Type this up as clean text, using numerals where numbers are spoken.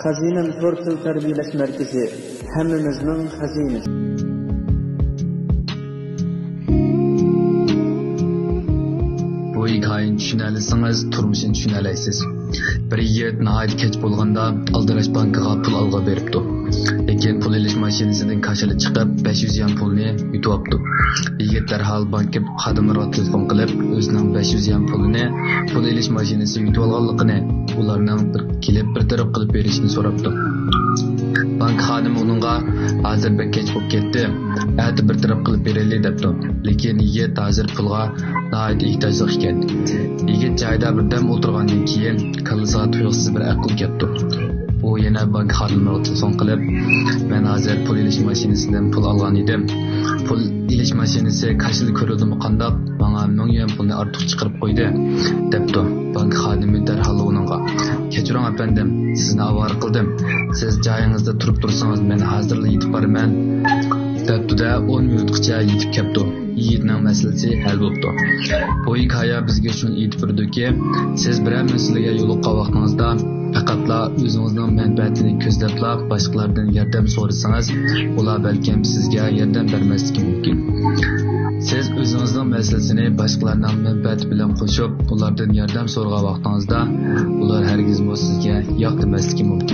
Xazinem Tortil Tarbiyalash Markazi hammamizning xazinasi. Bu hikoyani tushunalisangiz, turmushini tushunalaysiz. Bir yigit nihoyat kech bo'lganda aldirash bankiga pul olg'a beribdi. Lekin pul olish mashinasidan kashili chiqib 500 yuan pulni yutibdi. Yigit darhol bank xodimiga telefon qilib, o'zining 500 yuan pulini pul olish mashinasi yutib olganligini, ularning kelib bir taraf qilib berishini so'rabdi. Bank xodimi uningga hozir bek kech bo'lib ketdi, ati bir taraf qilib beraylik debdi. Lekin yigit hozir pulga nihoyat ehtiyojli ekan. Yigit joyda birdan o'tirgandan keyin kallasiga tuyuqsiz bir aql keldi. U yana bank xodimiga telefon qilib, men hozir pul olish mashinasidan pul olgan edim. Pul olish mashinasi kashil ko'rildimi qandoq? Menga 1000 yuan pulni ortiq chiqarib qo'ydi, debdi. Bank xodimi darhol uningga, "Kechiring efendim, sizni avara qildim. Siz joyingizda turib tursangiz, men hozirla yetib boraman." Debdi-da 10 minutgacha yetib keldi. Yigitning masalasi hal bo'ldi. Bu hikoya bizga shuni aytib berdiki, siz biror masalaga yo'liqqan vaqtingizda faqatla o'zingizning manfaatini ko'zlabla boshqalardan yordam so'rasangiz, ular balkim sizga yordam bermasligi mumkin. Siz o'zingizning masalasini boshqalarning manfaati bilan qo'shib, ulardan yordam so'ragan vaqtingizda, ular hargiz sizga yoq demasligi mumkin.